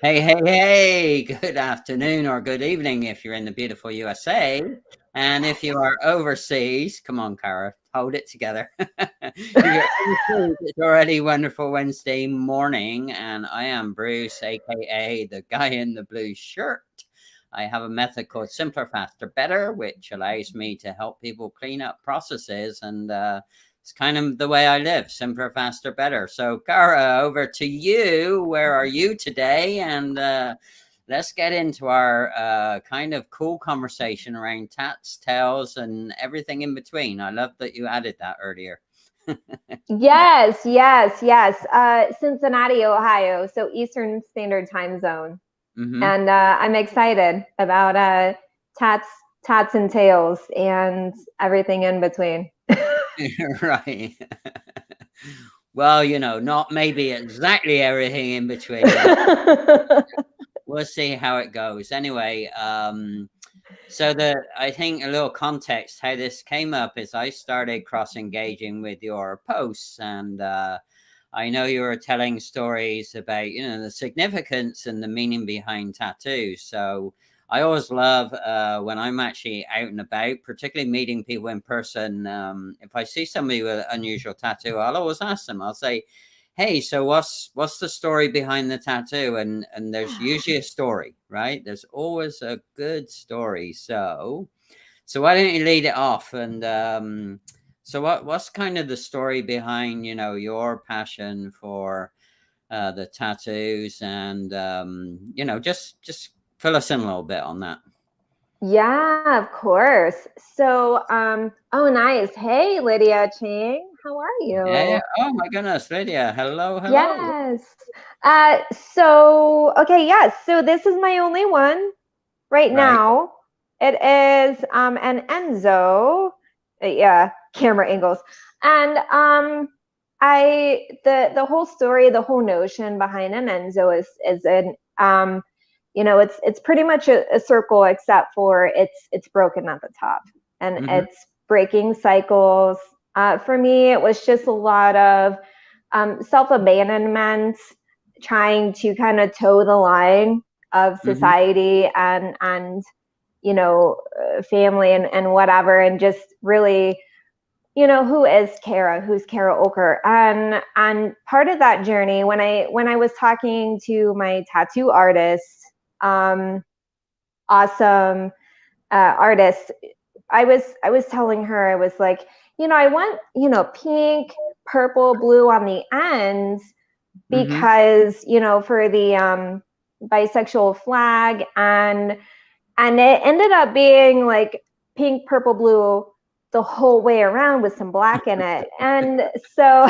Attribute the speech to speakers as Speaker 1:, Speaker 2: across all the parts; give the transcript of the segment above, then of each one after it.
Speaker 1: Hey, hey, hey, good afternoon or good evening if you're in the beautiful USA. And if you are overseas, come on, Cara, hold it together. If you're overseas, it's already wonderful Wednesday morning, and I am Bruce, aka the guy in the blue shirt. I have a method called Simpler, Faster, Better, which allows me to help people clean up processes and it's kind of the way I live, simpler, faster, better. So, Cara, over to you. Where are you today? And let's get into our kind of cool conversation around tats, tails, and everything in between. I love that you added that earlier.
Speaker 2: Yes, yes, yes. Cincinnati, Ohio, so Eastern Standard Time Zone,
Speaker 1: Mm-hmm.
Speaker 2: and I'm excited about tats, tats and tails, and everything in between.
Speaker 1: Right. Well, not maybe exactly everything in between, but we'll see how it goes. Anyway, so I think a little context how this came up is I started cross engaging with your posts, and I know you were telling stories about the significance and the meaning behind tattoos. So I always love when I'm actually out and about, particularly meeting people in person. If I see somebody with an unusual tattoo, I'll always ask them. I'll say, hey, so what's the story behind the tattoo? And there's usually a story, right? There's always a good story. So why don't you lead it off? And so what's kind of the story behind your passion for the tattoos, and just fill us in a little bit on that.
Speaker 2: Yeah, of course. So, oh, nice. Hey, Lydia Ching, how are
Speaker 1: Yeah.
Speaker 2: you?
Speaker 1: Oh my goodness, Lydia. Hello, hello.
Speaker 2: Yes. Okay, yes. So this is my only one right
Speaker 1: Right.
Speaker 2: now. It is an Enzo, yeah, camera angles, and the whole story, the whole notion behind an Enzo is an it's pretty much a circle except for it's broken at the top and
Speaker 1: Mm-hmm.
Speaker 2: it's breaking cycles. For me, it was just a lot of self abandonment, trying to kind of toe the line of
Speaker 1: Mm-hmm.
Speaker 2: society and family and whatever, and just really, who is Kara? Who's Kara Oker? And part of that journey, when I was talking to my tattoo artist, um, awesome artist, I was telling her, I was like, I want pink, purple, blue on the ends
Speaker 1: Mm-hmm.
Speaker 2: because for the bisexual flag, and it ended up being like pink, purple, blue the whole way around with some black in it. And so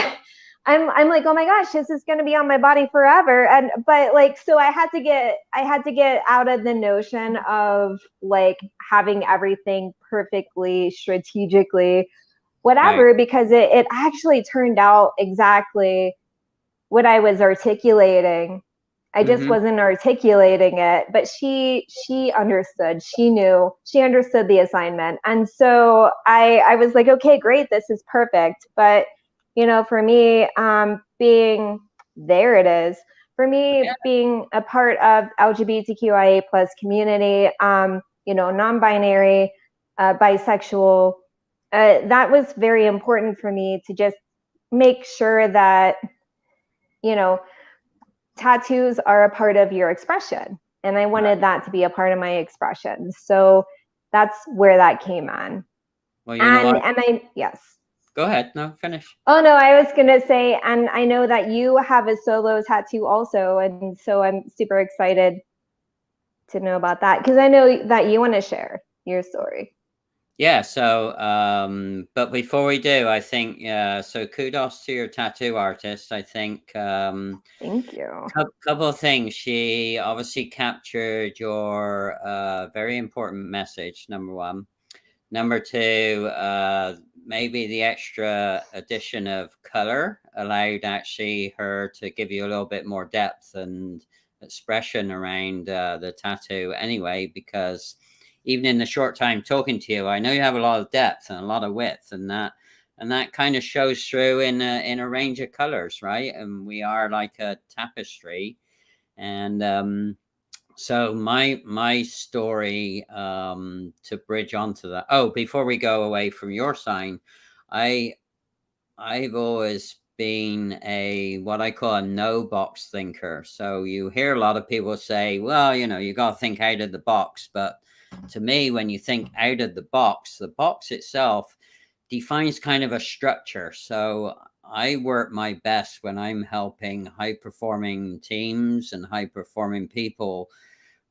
Speaker 2: I'm like, oh my gosh, this is going to be on my body forever. And but like, so I had to get out of the notion of like having everything perfectly strategically
Speaker 1: Right.
Speaker 2: whatever, because it actually turned out exactly what I was articulating. I just
Speaker 1: Mm-hmm.
Speaker 2: wasn't articulating it, but she understood. She understood the assignment. And so I was like, okay, great, this is perfect. But for me, being there it is. For me, being a part of LGBTQIA plus community, non-binary, bisexual, that was very important for me to just make sure that you know tattoos are a part of your expression, and I wanted
Speaker 1: Right.
Speaker 2: that to be a part of my expression. So that's where that came on.
Speaker 1: Well, you know
Speaker 2: and
Speaker 1: what?
Speaker 2: and I yes.
Speaker 1: Go ahead. No, finish.
Speaker 2: Oh no, I was gonna say, and I know that you have a solo tattoo also, and so I'm super excited to know about that because I know that you want to share your story.
Speaker 1: Yeah, so but before we do, I think so kudos to your tattoo artist. I think
Speaker 2: Thank you.
Speaker 1: couple of things. She obviously captured your very important message, number one. Number two, maybe the extra addition of color allowed actually her to give you a little bit more depth and expression around the tattoo anyway, because even in the short time talking to you, I know you have a lot of depth and a lot of width, and that kind of shows through in a range of colors, right? And we are like a tapestry, And so my story, to bridge onto that. Oh, before we go away from your sign, I've always been what I call a no box thinker. So you hear a lot of people say, well, you got to think out of the box. But to me, when you think out of the box itself defines kind of a structure. So I work my best when I'm helping high performing teams and high performing people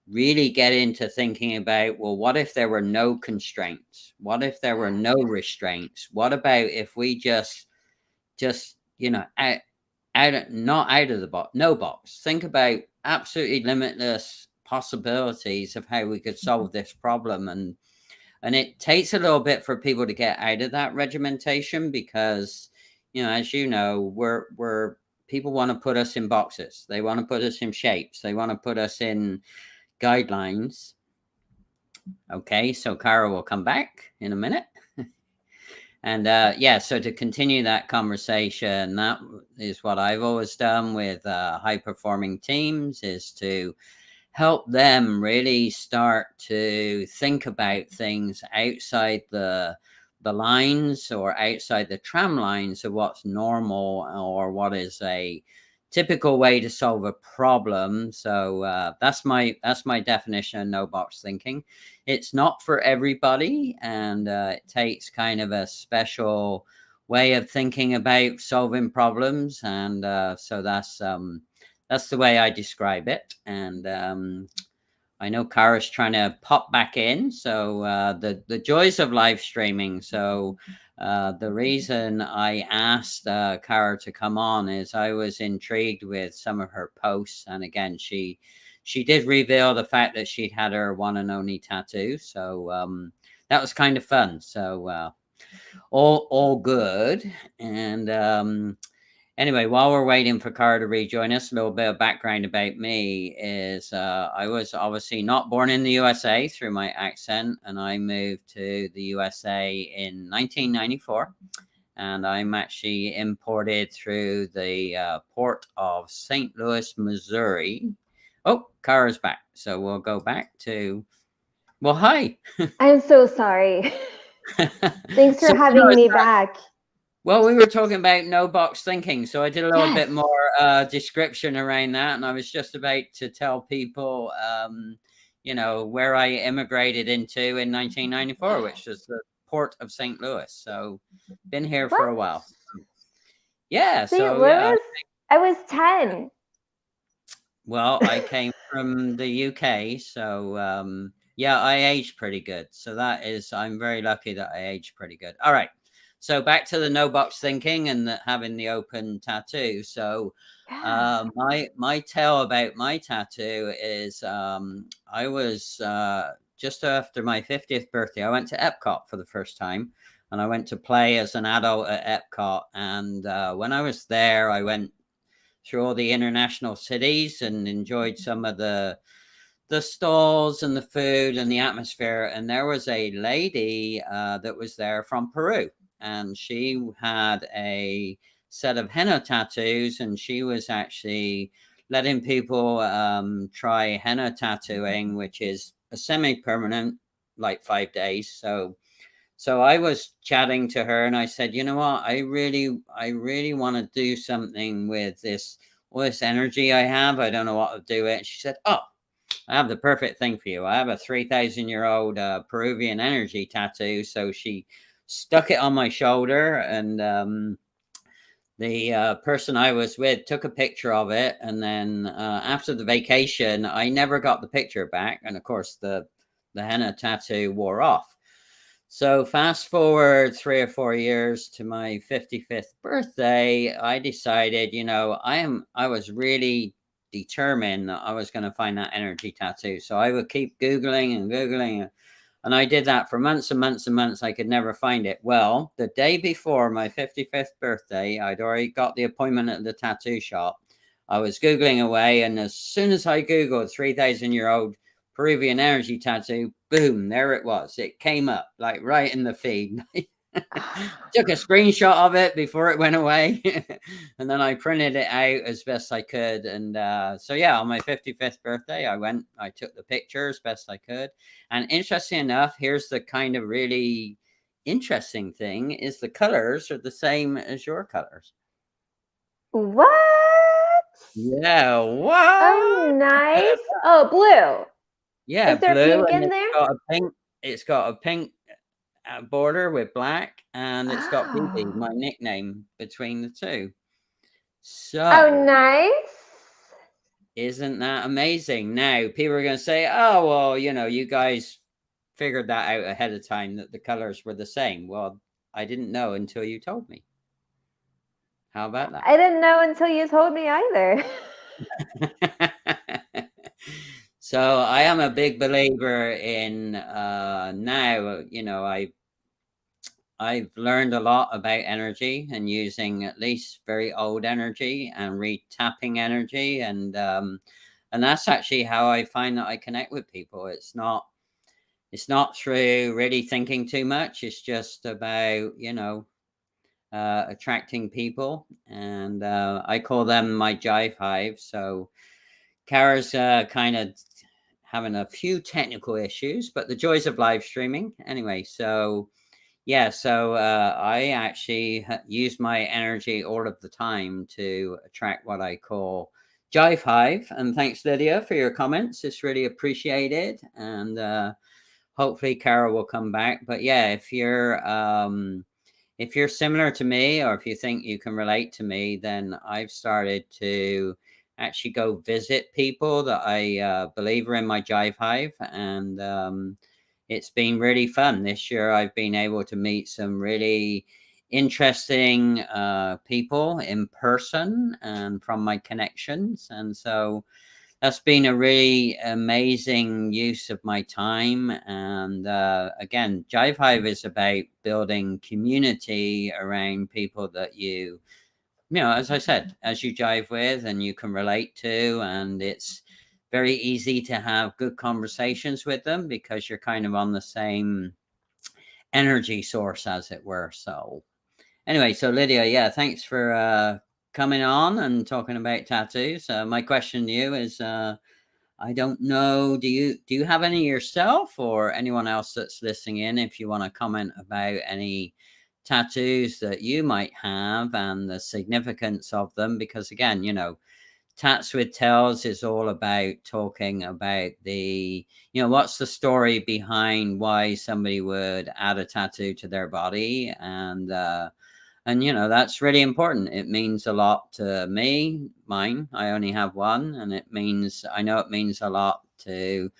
Speaker 1: really get into thinking about, well, what if there were no constraints? What if there were no restraints? What about if we just not out of the box, no box. Think about absolutely limitless possibilities of how we could solve this problem. And it takes a little bit for people to get out of that regimentation because, as you know, we're people want to put us in boxes. They want to put us in shapes. They want to put us in guidelines. Okay, so Cara will come back in a minute. And yeah, so to continue that conversation, that is what I've always done with high performing teams, is to help them really start to think about things outside the lines or outside the tram lines of what's normal or what is a typical way to solve a problem. So that's my definition of no box thinking. It's not for everybody, and it takes kind of a special way of thinking about solving problems. And so that's the way I describe it. And I know Cara's trying to pop back in. So the joys of live streaming. So the reason I asked Cara to come on is I was intrigued with some of her posts. And again, she did reveal the fact that she'd had her one and only tattoo. So that was kind of fun. So all good. And anyway, while we're waiting for Cara to rejoin us, a little bit of background about me is I was obviously not born in the USA through my accent, and I moved to the USA in 1994. And I'm actually imported through the port of St. Louis, Missouri. Oh, Cara's back. So we'll go back to, well, hi.
Speaker 2: I'm so sorry. Thanks for having me back.
Speaker 1: Well, we were talking about no box thinking, so I did a little bit more description around that, and I was just about to tell people, where I immigrated into in 1994, which was the port of St. Louis. So, been here for a while. Yeah,
Speaker 2: St. Louis? I was 10.
Speaker 1: Well, I came from the UK, so yeah, I aged pretty good. So I'm very lucky that I aged pretty good. All right. So back to the no box thinking and having the open tattoo. So my tale about my tattoo is I was just after my 50th birthday, I went to Epcot for the first time, and I went to play as an adult at Epcot. And when I was there, I went through all the international cities and enjoyed some of the stalls and the food and the atmosphere. And there was a lady that was there from Peru. And she had a set of henna tattoos, and she was actually letting people try henna tattooing, which is a semi-permanent, like 5 days. So I was chatting to her, and I said, you know what, I really want to do something with all this energy I have. I don't know what to do it. And she said, oh, I have the perfect thing for you. I have a 3,000-year-old Peruvian energy tattoo. So she stuck it on my shoulder, and the person I was with took a picture of it. And then after the vacation, I never got the picture back. And of course, the henna tattoo wore off. So fast forward 3 or 4 years to my 55th birthday, I decided, I was really determined that I was going to find that energy tattoo. So I would keep Googling and Googling. And I did that for months and months and months. I could never find it. Well, the day before my 55th birthday, I'd already got the appointment at the tattoo shop. I was Googling away. And as soon as I Googled 3,000-year-old Peruvian energy tattoo, boom, there it was. It came up like right in the feed. Took a screenshot of it before it went away. And then I printed it out as best I could. And so, yeah, on my 55th birthday, I took the picture as best I could. And interesting enough, here's the kind of really interesting thing is the colors are the same as your colors.
Speaker 2: What?
Speaker 1: Yeah, what?
Speaker 2: Oh, nice. Oh, blue.
Speaker 1: Yeah,
Speaker 2: is there
Speaker 1: blue,
Speaker 2: pink
Speaker 1: and
Speaker 2: in there?
Speaker 1: it's got a pink border with black, and it's got BB,
Speaker 2: Oh.
Speaker 1: my nickname, between the two.
Speaker 2: Oh,
Speaker 1: So
Speaker 2: nice.
Speaker 1: isn't that amazing? Now people are going to say, oh, well, you guys figured that out ahead of time that the colors were the same. Well, I didn't know until you told me. How about that?
Speaker 2: I didn't know until you told me either.
Speaker 1: So I am a big believer in now, I've learned a lot about energy and using at least very old energy and retapping energy, and that's actually how I find that I connect with people. It's not through really thinking too much. It's just about attracting people, and I call them my jive hive. So Kara's kind of having a few technical issues, but the joys of live streaming anyway. So yeah, so I actually use my energy all of the time to attract what I call jive hive. And thanks, Lydia, for your comments. It's really appreciated. And hopefully Kara will come back. But yeah, if you're similar to me, or if you think you can relate to me, then I've started to actually go visit people that I believe are in my jive hive. And it's been really fun. This year I've been able to meet some really interesting people in person and from my connections. And so that's been a really amazing use of my time. And again, Jive Hive is about building community around people that as I said, as you jive with and you can relate to. And it's very easy to have good conversations with them because you're kind of on the same energy source, as it were. So anyway, so Lydia, yeah, thanks for coming on and talking about tattoos. My question to you is, I don't know, do you have any yourself, or anyone else that's listening in, if you want to comment about any tattoos that you might have and the significance of them? Because again, Tats with Tells is all about talking about what's the story behind why somebody would add a tattoo to their body. And that's really important. It means a lot to mine. I only have one, and I know it means a lot to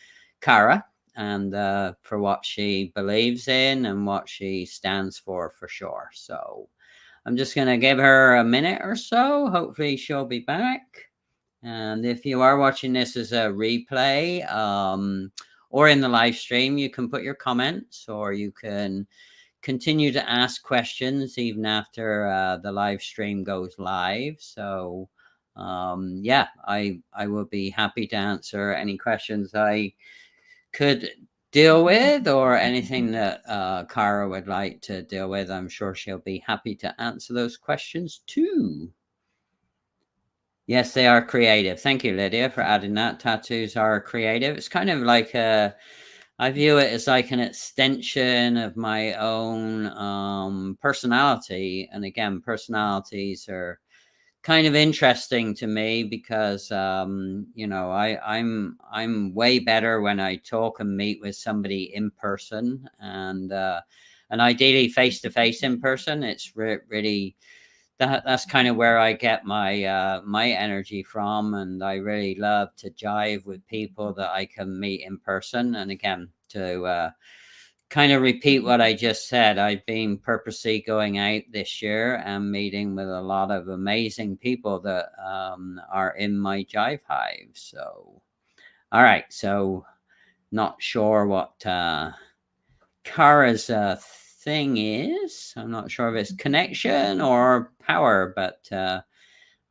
Speaker 1: Kara, and for what she believes in and what she stands for sure. So I'm just going to give her a minute or so. Hopefully she'll be back. And if you are watching this as a replay or in the live stream, you can put your comments, or you can continue to ask questions even after the live stream goes live. So yeah, I will be happy to answer any questions I could deal with, or anything that Kara would like to deal with. I'm sure she'll be happy to answer those questions too. Yes, they are creative. Thank you, Lydia, for adding that. Tattoos are creative. It's kind of like I view it as like an extension of my own personality. And again, personalities are kind of interesting to me because I'm way better when I talk and meet with somebody in person, and ideally face to face in person. It's really that's kind of where I get my my energy from, and I really love to jive with people that I can meet in person. And again, to kind of repeat what I just said, I've been purposely going out this year and meeting with a lot of amazing people that are in my jive hive. So, all right, so not sure what Kara's thing is. I'm not sure if it's connection or power, but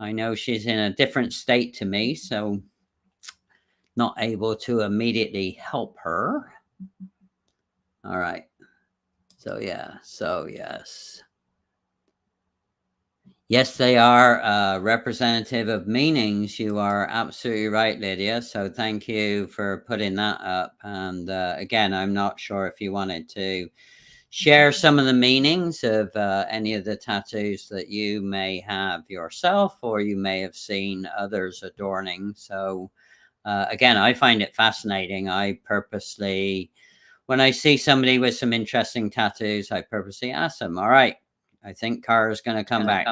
Speaker 1: I know she's in a different state to me, so not able to immediately help her. All right. So yeah, so yes. Yes, they are representative of meanings. You are absolutely right, Lydia. So thank you for putting that up. And again, I'm not sure if you wanted to share some of the meanings of any of the tattoos that you may have yourself, or you may have seen others adorning. So again, I find it fascinating. I purposely, when I see somebody with some interesting tattoos, I purposely ask them, all right, I think Kara's going to come back.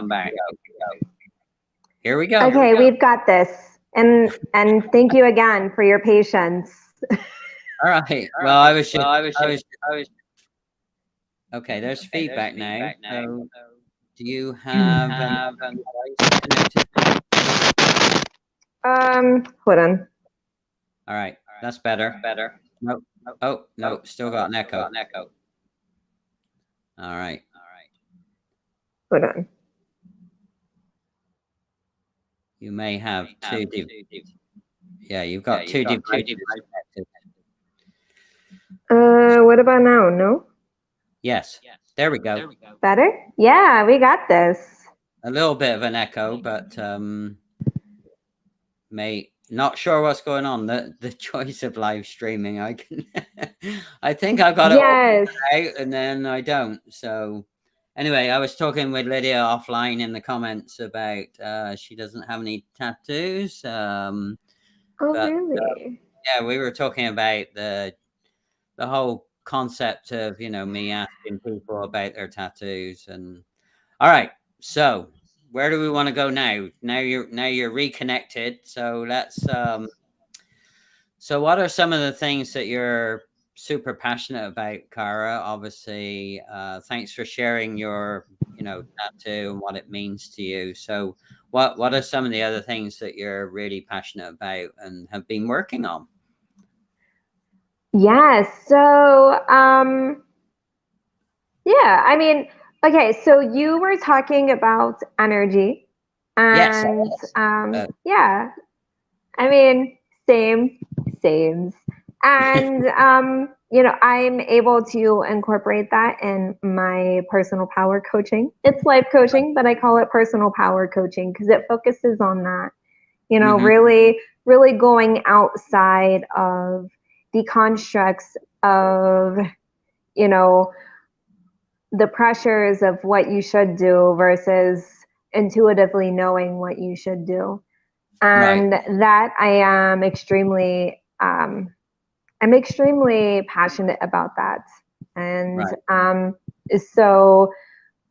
Speaker 1: Here we go.
Speaker 2: Okay, we've got this. And thank you again for your patience.
Speaker 1: All right. Well, I was okay, there's feedback now. So do you have
Speaker 2: hold on.
Speaker 1: All right, that's better. Nope. Oh, no, still got an echo. All right.
Speaker 2: Hold on.
Speaker 1: You may have two. Yeah, you've got two devices.
Speaker 2: What about now? No?
Speaker 1: Yes. There we go.
Speaker 2: Better? Yeah, we got this.
Speaker 1: A little bit of an echo, but not sure what's going on. The choice of live streaming. I can I think I've got it all out, and then I don't. So anyway, I was talking with Lydia offline in the comments about she doesn't have any tattoos.
Speaker 2: Oh, really?
Speaker 1: Yeah, we were talking about the whole concept of, you know, me asking people about their tattoos. And all right, so where do we want to go now? Now you're reconnected. So let's so what are some of the things that you're super passionate about, Kara? Obviously, thanks for sharing your, you know, tattoo and what it means to you. So what are some of the other things that you're really passionate about and have been working on?
Speaker 2: Yeah, so yeah, I mean, okay, so you were talking about energy, and
Speaker 1: yes.
Speaker 2: yeah, I mean, same, and you know, I'm able to incorporate that in my personal power coaching. It's life coaching, but I call it personal power coaching because it focuses on that, you know, really going outside of the constructs of, you know, the pressures of what you should do versus intuitively knowing what you should do. And that I am extremely I'm extremely passionate about that. And so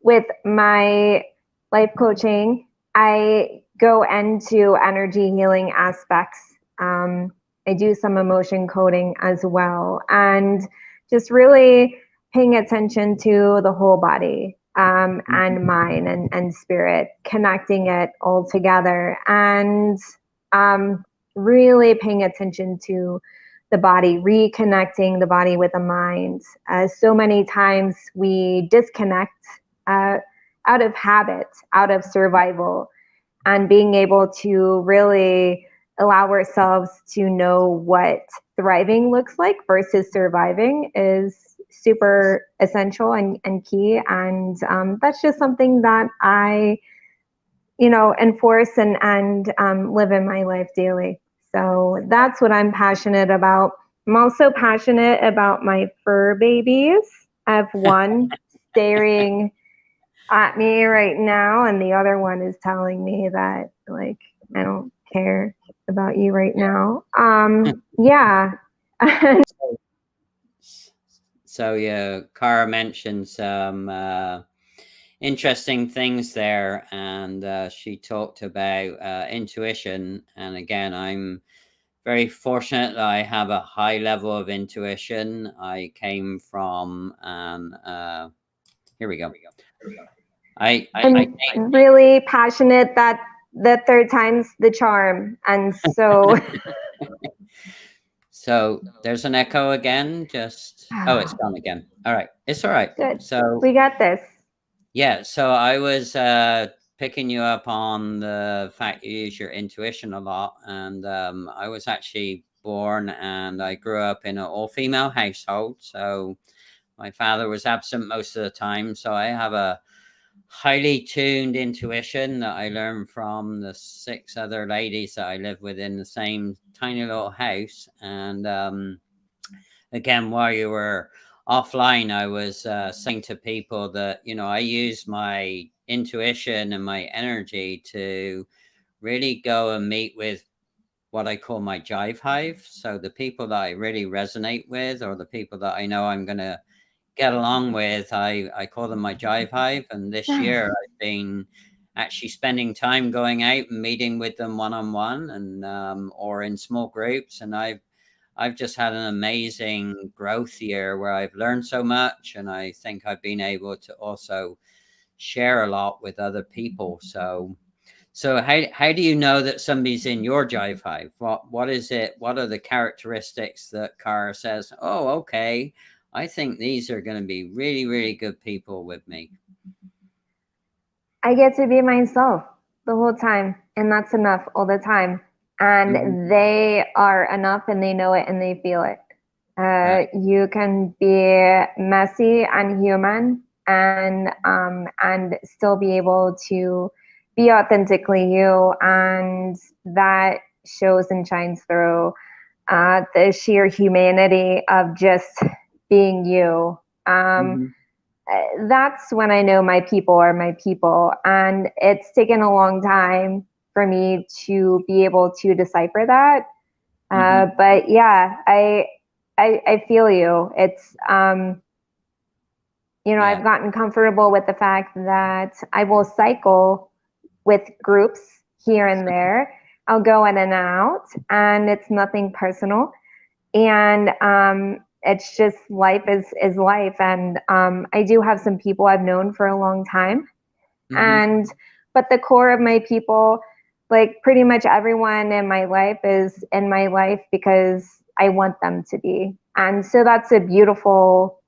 Speaker 2: with my life coaching, I go into energy healing aspects. I do some emotion coding as well, and just really paying attention to the whole body, and mind and spirit, connecting it all together, and really paying attention to the body, reconnecting the body with the mind. So many times we disconnect out of habit, out of survival, and being able to really allow ourselves to know what thriving looks like versus surviving is super essential and key. And that's just something that I, you know, enforce and live in my life daily. So that's what I'm passionate about. I'm also passionate about my fur babies. I have one staring at me right now, and the other one is telling me that, like, I don't care about you right now. Yeah.
Speaker 1: So yeah, Kara mentioned some interesting things there, and she talked about intuition. And again, I'm very fortunate that I have a high level of intuition. I came from here we go.
Speaker 2: I'm really passionate that the third time's the charm, and so
Speaker 1: so there's an echo again. Just it's gone again. All right, it's all right.
Speaker 2: Good.
Speaker 1: So
Speaker 2: we got this.
Speaker 1: Yeah, so I was picking you up on the fact you use your intuition a lot, and I was actually born and I grew up in an all-female household. So My father was absent most of the time, so I have a highly tuned intuition that I learned from the 6 other ladies that I live with in the same tiny little house. And again, while you were offline, I was saying to people that, you know, I use my intuition and my energy to really go and meet with what I call my jive hive. So the people that I really resonate with, or the people that I know I'm going to get along with, I call them my jive hive. And this year I've been actually spending time going out and meeting with them one-on-one and or in small groups. And I've just had an amazing growth year where I've learned so much, and I think I've been able to also share a lot with other people. So how do you know that somebody's in your jive hive? What is it? What are the characteristics that Cara says, oh, okay, I think these are going to be really, really good people with me?
Speaker 2: I get to be myself the whole time, and that's enough all the time. And they are enough, and they know it, and they feel it. You can be messy and human, and still be able to be authentically you, and that shows and shines through the sheer humanity of just being you. That's when I know my people are my people, and it's taken a long time for me to be able to decipher that. But yeah, I feel you. It's you know, I've gotten comfortable with the fact that I will cycle with groups here and there. I'll go in and out, and it's nothing personal. And it's just life is life. And I do have some people I've known for a long time. But the core of my people, like pretty much everyone in my life, is in my life because I want them to be. And so that's a beautiful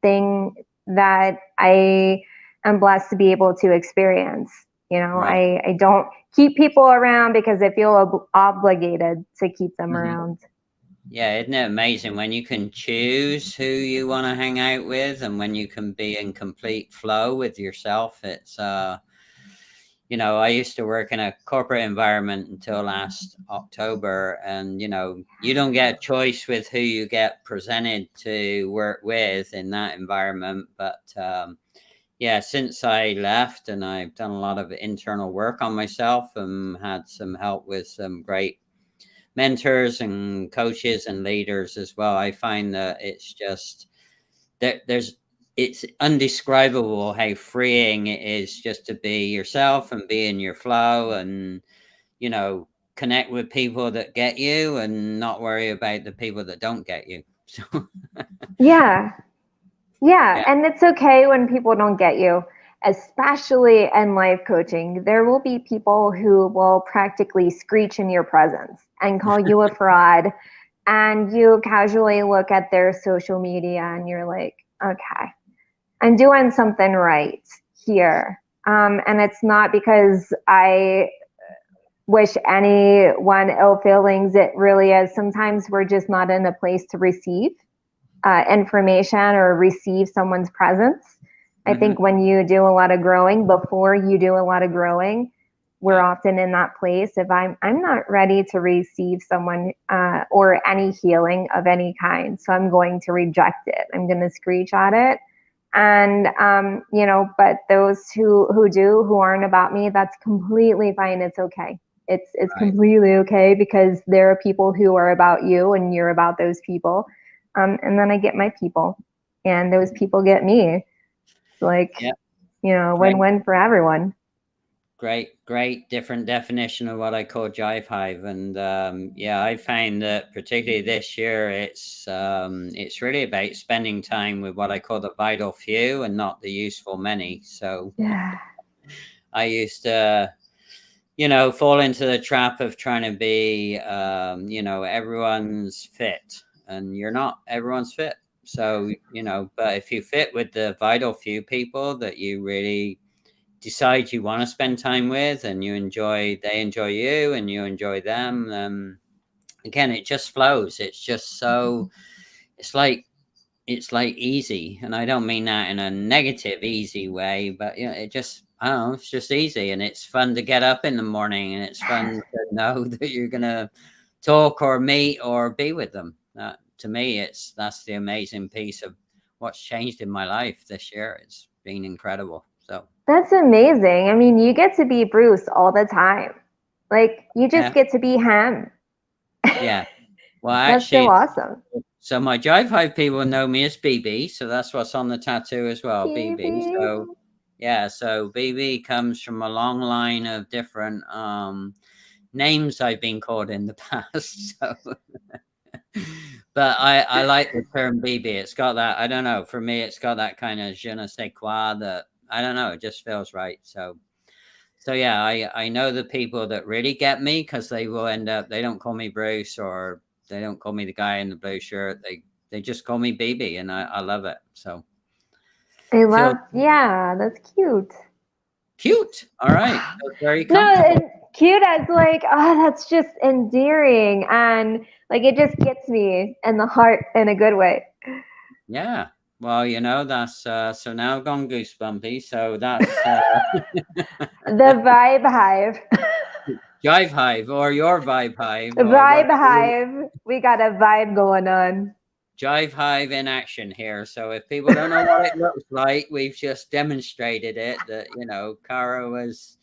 Speaker 2: thing that I am blessed to be able to experience. You know, I don't keep people around because I feel obligated to keep them around.
Speaker 1: Yeah, isn't it amazing when you can choose who you want to hang out with, and when you can be in complete flow with yourself? It's you know, I used to work in a corporate environment until last October, and you know, you don't get a choice with who you get presented to work with in that environment. But yeah, since I left, and I've done a lot of internal work on myself and had some help with some great mentors and coaches and leaders as well, I find that it's just that it's undescribable how freeing it is just to be yourself and be in your flow, and you know, connect with people that get you and not worry about the people that don't get you. So
Speaker 2: yeah, and it's okay when people don't get you, especially in life coaching. There will be people who will practically screech in your presence and call you a fraud, and you casually look at their social media and you're like, okay, I'm doing something right here. And it's not because I wish anyone ill feelings. It really is. Sometimes we're just not in a place to receive information or receive someone's presence. I think when you do a lot of growing, before you do a lot of growing, we're often in that place. If I'm not ready to receive someone or any healing of any kind, so I'm going to reject it. I'm going to screech at it. And you know, but those who do, who aren't about me, that's completely fine. It's okay. It's completely okay, because there are people who are about you, and you're about those people. And then I get my people, and those people get me. Like, you know, win-win for everyone.
Speaker 1: Great different definition of what I call jive hive. And yeah, I find that particularly this year, it's really about spending time with what I call the vital few and not the useful many. So
Speaker 2: yeah,
Speaker 1: I used to, you know, fall into the trap of trying to be, you know, everyone's fit, and you're not everyone's fit. So, you know, but if you fit with the vital few people that you really decide you want to spend time with, and they enjoy you, and you enjoy them, again, it just flows. It's just so, it's like it's like easy, and I don't mean that in a negative easy way, but you know, it just, I don't know, it's just easy, and it's fun to get up in the morning, and it's fun to know that you're gonna talk or meet or be with them. To me, that's the amazing piece of what's changed in my life this year. It's been incredible. So
Speaker 2: That's amazing. I mean, you get to be Bruce all the time. Like, you just
Speaker 1: yeah,
Speaker 2: get to be him.
Speaker 1: yeah. Well,
Speaker 2: That's so
Speaker 1: actually,
Speaker 2: awesome.
Speaker 1: so my 𝐲𝐵H𝐸 people know me as bb, so that's what's on the tattoo as well, bb.
Speaker 2: Baby.
Speaker 1: So yeah, so bb comes from a long line of different names I've been called in the past. So but I like the term bb. It's got that, I don't know, for me it's got that kind of je ne sais quoi that, I don't know, it just feels right. So yeah, I know the people that really get me, because they will end up, they don't call me Bruce, or they don't call me the guy in the blue shirt. They just call me bb, and I love it. So
Speaker 2: I
Speaker 1: feel
Speaker 2: love, yeah, that's cute.
Speaker 1: cute. All right. Feels very
Speaker 2: No,
Speaker 1: comfortable.
Speaker 2: and cute as like, oh, that's just endearing. And like, it just gets me in the heart in a good way.
Speaker 1: Yeah. Well, you know, that's so now I've gone goosebumpy. So that's
Speaker 2: The vibe hive.
Speaker 1: Jive Hive, or your Vibe Hive,
Speaker 2: The
Speaker 1: or what?
Speaker 2: vibe hive. We got a vibe going on.
Speaker 1: Jive Hive in action here. So if people don't know what it looks like, we've just demonstrated it, that, you know, Cara was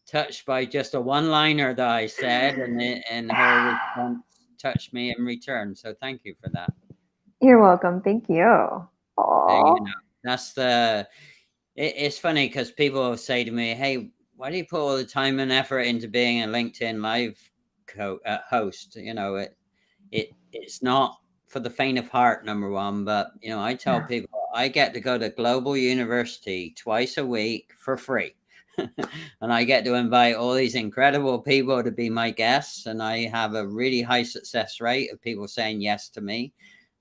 Speaker 1: touched by just a one-liner that I said, and her response touched me in return. So thank you for that.
Speaker 2: You're welcome. Thank you.
Speaker 1: You
Speaker 2: Aw.
Speaker 1: know, that's the. It's funny because people say to me, "Hey, why do you put all the time and effort into being a LinkedIn Live host?" You know, it's not for the faint of heart, number one. But you know, I tell people I get to go to Global University twice a week for free. And I get to invite all these incredible people to be my guests, and I have a really high success rate of people saying yes to me.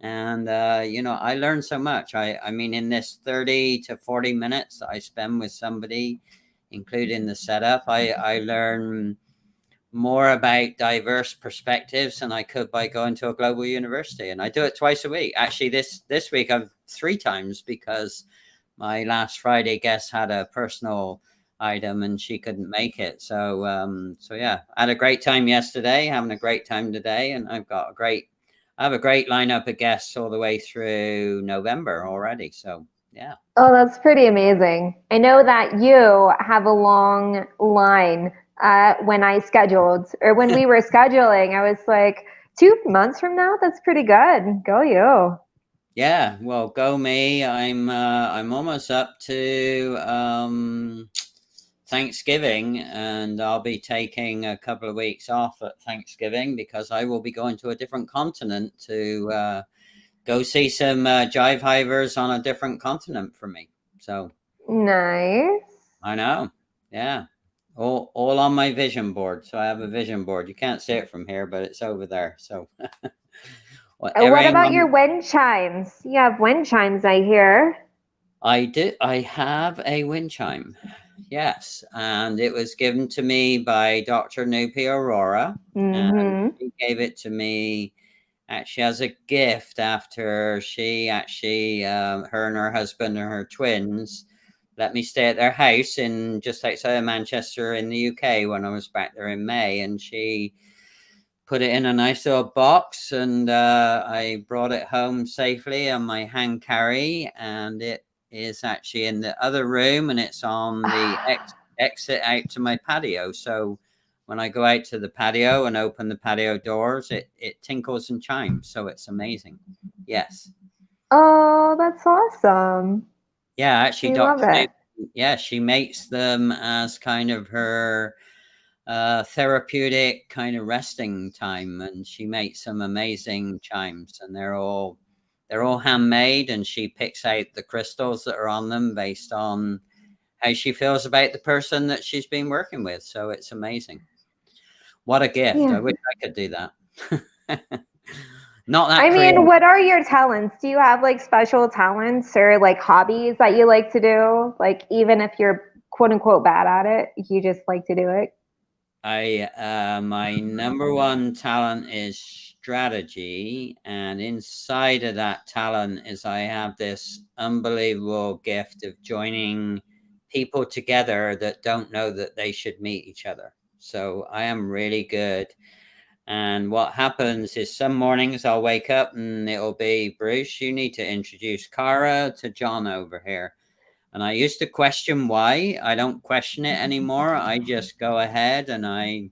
Speaker 1: And you know, I learn so much. I mean, in this 30 to 40 minutes that I spend with somebody, including the setup, I learn more about diverse perspectives than I could by going to a global university. And I do it twice a week. Actually, this week I've 3 times, because my last Friday guest had a personal item and she couldn't make it. So so yeah, I had a great time yesterday, having a great time today, and I have a great lineup of guests all the way through November already. So yeah.
Speaker 2: Oh, that's pretty amazing. I know that you have a long line. When I scheduled, or when we were scheduling, I was like, 2 months from now? That's pretty good. Go you.
Speaker 1: Yeah, well, go me. I'm almost up to Thanksgiving, and I'll be taking a couple of weeks off at Thanksgiving, because I will be going to a different continent to go see some jive hivers on a different continent for me. So
Speaker 2: Nice.
Speaker 1: I know. Yeah. All on my vision board. So I have a vision board. You can't see it from here, but it's over there. So well,
Speaker 2: What about your
Speaker 1: everyone,
Speaker 2: wind chimes? You have wind chimes, I hear.
Speaker 1: I do. I have a wind chime. Yes, and it was given to me by Dr. 𝐓𝐴𝐸𝗶𝗃𝗏, and
Speaker 2: Mm-hmm.
Speaker 1: she gave it to me actually as a gift after she actually, her and her husband and her twins, let me stay at their house in just outside of Manchester in the UK when I was back there in May, and she put it in a nice little box, and I brought it home safely on my hand carry, and it is actually in the other room, and it's on the exit out to my patio. So when I go out to the patio and open the patio doors, it tinkles and chimes. So it's amazing. Yes.
Speaker 2: Oh, that's awesome.
Speaker 1: Yeah, actually,
Speaker 2: I love it.
Speaker 1: yeah, she makes them as kind of her therapeutic kind of resting time, and she makes some amazing chimes, and they're all handmade, and she picks out the crystals that are on them based on how she feels about the person that she's been working with. So it's amazing. What a gift.
Speaker 2: Yeah.
Speaker 1: I wish I could do that. Not that
Speaker 2: I mean,
Speaker 1: creative.
Speaker 2: what are your talents? Do you have like special talents or like hobbies that you like to do? Like, even if you're quote unquote bad at it, you just like to do it?
Speaker 1: My number one talent is strategy, and inside of that talent is I have this unbelievable gift of joining people together that don't know that they should meet each other. So I am really good. And what happens is some mornings I'll wake up and it'll be, Bruce, you need to introduce Cara to John over here. And I used to question why. I don't question it anymore. I just go ahead and I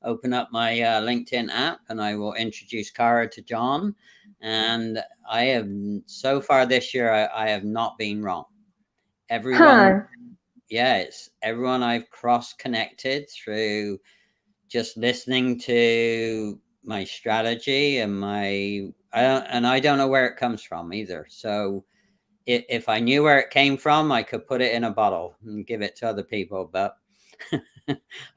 Speaker 1: open up my LinkedIn app and I will introduce Cara to John. And I have, so far this year, I have not been wrong. Everyone, yes, everyone I've cross-connected through just listening to my strategy and I don't know where it comes from either. So if I knew where it came from, I could put it in a bottle and give it to other people, but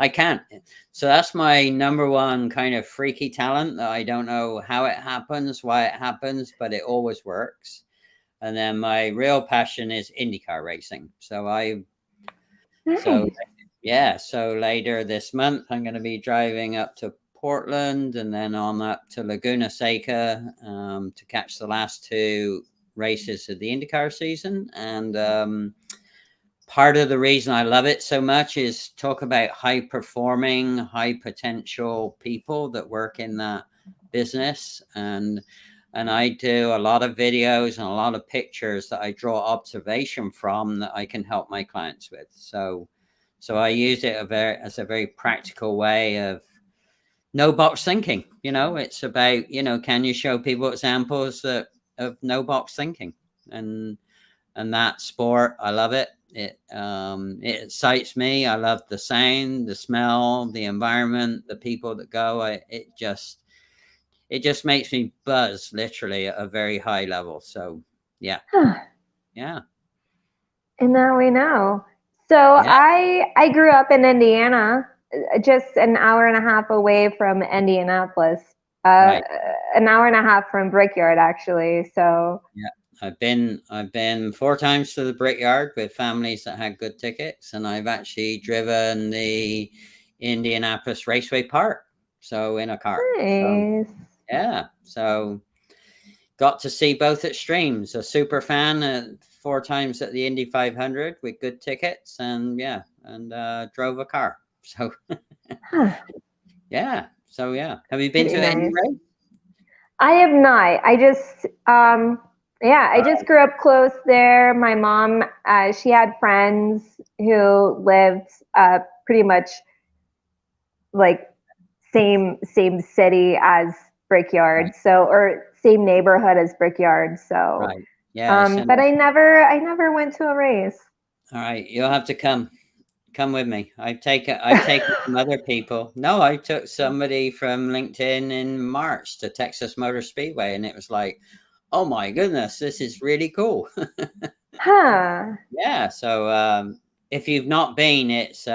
Speaker 1: I can't. So that's my number one kind of freaky talent that I don't know how it happens, why it happens, but it always works. And then my real passion is IndyCar racing. So so later this month, I'm going to be driving up to Portland and then on up to Laguna Seca to catch the last two races of the IndyCar season. And part of the reason I love it so much is talk about high performing, high potential people that work in that business. And I do a lot of videos and a lot of pictures that I draw observation from that I can help my clients with. So I use it as a very practical way of no box thinking. You know, it's about, you know, can you show people examples of no box thinking? And that sport, I love it. It excites me. I love the sound, the smell, the environment, the people that go. It just makes me buzz, literally, at a very high level. So yeah. Yeah.
Speaker 2: And now we know. So I grew up in Indiana, just an hour and a half away from Indianapolis,
Speaker 1: Right.
Speaker 2: an hour and a half from Brickyard, actually. So
Speaker 1: yeah, I've been 4 times to the Brickyard with families that had good tickets, and I've actually driven the Indianapolis Raceway Park, so in a car.
Speaker 2: nice.
Speaker 1: So got to see both extremes. A super fan 4 times at the Indy 500 with good tickets, and drove a car. So So have you been
Speaker 2: Pretty
Speaker 1: to an Indy race?
Speaker 2: I have not. I just I just grew up close there. My mom, she had friends who lived pretty much like same city as Brickyard,
Speaker 1: Right.
Speaker 2: so, or same neighborhood as Brickyard. So
Speaker 1: Right. Yeah.
Speaker 2: but I never went to a race.
Speaker 1: All right, you'll have to come with me. I've taken some other people. No, I took somebody from LinkedIn in March to Texas Motor Speedway, and it was like, oh my goodness, this is really cool. Yeah. So if you've not been, it's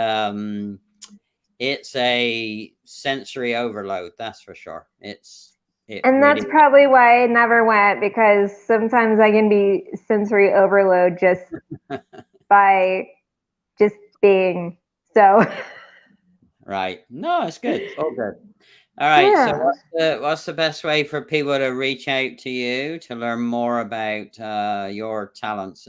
Speaker 1: a sensory overload, that's for sure.
Speaker 2: And that's probably why I never went, because sometimes I can be sensory overload just by just being. So
Speaker 1: right. No, it's good. All good. All right. So what's the best way for people to reach out to you to learn more about your talents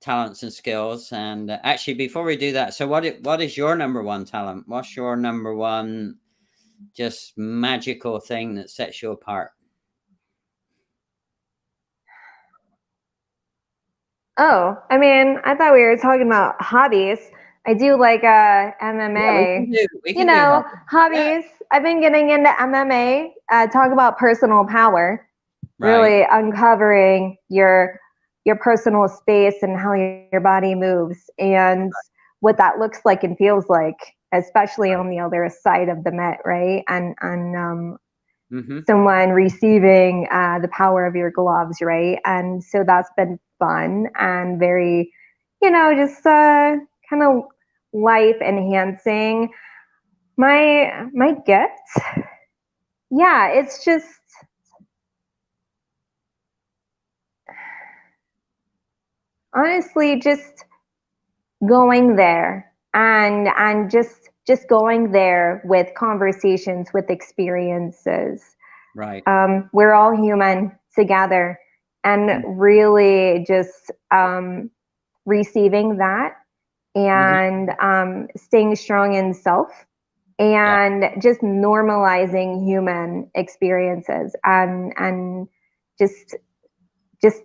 Speaker 1: and skills? And actually, before we do that, so what is your number one talent? What's your number one just magical thing that sets you apart?
Speaker 2: Oh, I mean, I thought we were talking about hobbies. I do like MMA.
Speaker 1: We can do
Speaker 2: hobbies. I've been getting into MMA. Talk about personal power. Really uncovering your personal space and how your body moves and what that looks like and feels like, especially on the other side of the mat, right? And someone receiving the power of your gloves, right? And so that's been fun and very, just kind of life enhancing. My gift, it's just honestly just going there and just just going there with conversations, with experiences.
Speaker 1: Right.
Speaker 2: We're all human together, and really just receiving that, and staying strong in self, and just normalizing human experiences, and just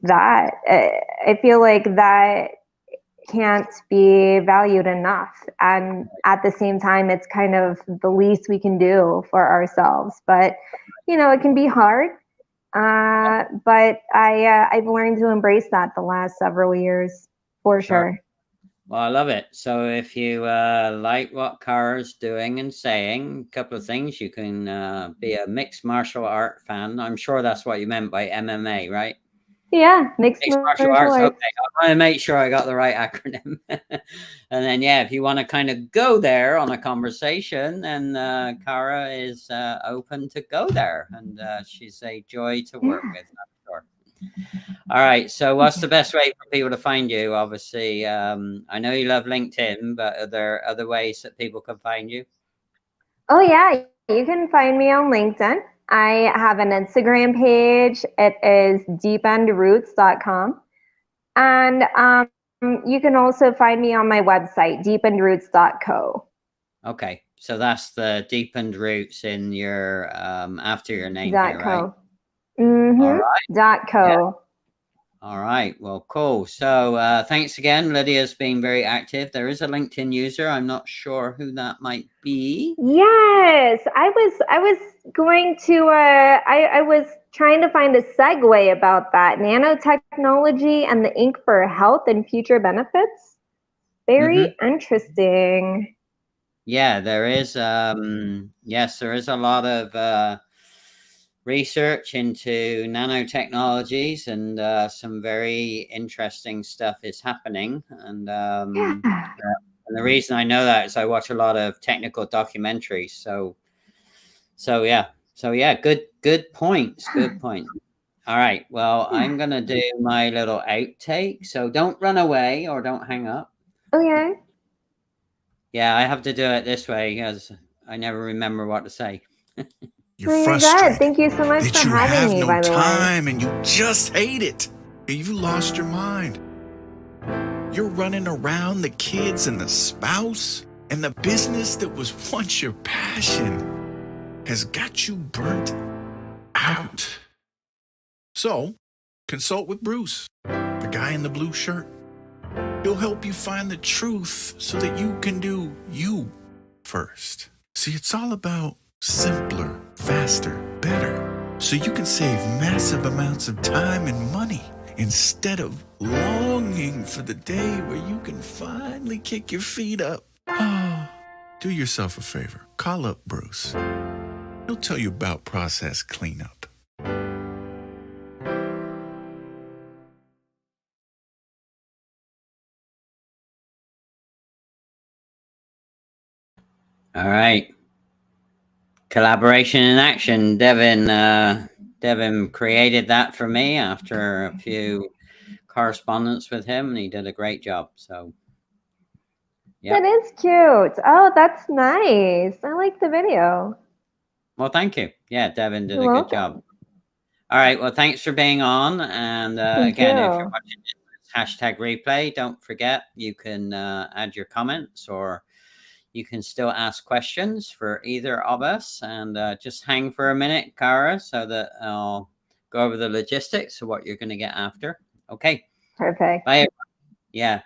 Speaker 2: that. I feel like that can't be valued enough, and at the same time it's kind of the least we can do for ourselves. But it can be hard, but I've learned to embrace that the last several years, for sure.
Speaker 1: Well, I love it. So if you like what Kara's doing and saying, a couple of things: you can be a mixed martial art fan. I'm sure that's what you meant by MMA, right?
Speaker 2: Yeah, mixed
Speaker 1: martial arts. Okay, I want to make sure I got the right acronym. And then, if you want to kind of go there on a conversation, then Kara is open to go there, and she's a joy to work with, I'm sure. All right, so what's the best way for people to find you? Obviously, I know you love LinkedIn, but are there other ways that people can find you?
Speaker 2: Oh yeah, you can find me on LinkedIn. I have an Instagram page. It is 𝐓𝐴ndRoots.com. And you can also find me on my website, 𝐓𝐴ndRoots.𝒀.
Speaker 1: Okay, so that's the deepened roots in your after your name
Speaker 2: here,
Speaker 1: right?
Speaker 2: All right. .co.
Speaker 1: Yeah. All right. Well, cool. So thanks again. Lydia's been very active. There is a LinkedIn user. I'm not sure who that might be.
Speaker 2: Yes, I was going to. I was trying to find a segue about that nanotechnology and the ink for health and future benefits. Very interesting.
Speaker 1: Yeah, there is. Yes, there is a lot of research into nanotechnologies, and some very interesting stuff is happening. And and the reason I know that is I watch a lot of technical documentaries. So good points. Good point. All right. Well, I'm gonna do my little outtake. So don't run away or don't hang up.
Speaker 2: Okay.
Speaker 1: Yeah, I have to do it this way because I never remember what to say.
Speaker 3: You're frustrated.
Speaker 2: Thank you so much for having me, by the way.
Speaker 3: You have no time and you just hate it. You lost your mind. You're running around the kids and the spouse, and the business that was once your passion has got you burnt out. So, consult with Bruce, the guy in the blue shirt. He'll help you find the truth so that you can do you first. See, it's all about simpler, faster, better, so you can save massive amounts of time and money instead of longing for the day where you can finally kick your feet up. Do yourself a favor. Call up Bruce. He'll tell you about process cleanup.
Speaker 1: All right. Collaboration in action. Devin created that for me after a few correspondence with him, and he did a great job. So,
Speaker 2: yeah. That is cute. Oh, that's nice. I like the video.
Speaker 1: Well, thank you. Yeah, Devin did a good job. All right. Well, thanks for being on. And again, if you're watching this hashtag replay, don't forget you can add your comments, or you can still ask questions for either of us, and just hang for a minute, Kara, so that I'll go over the logistics of what you're going to get after. Okay.
Speaker 2: Perfect.
Speaker 1: Bye. Yeah.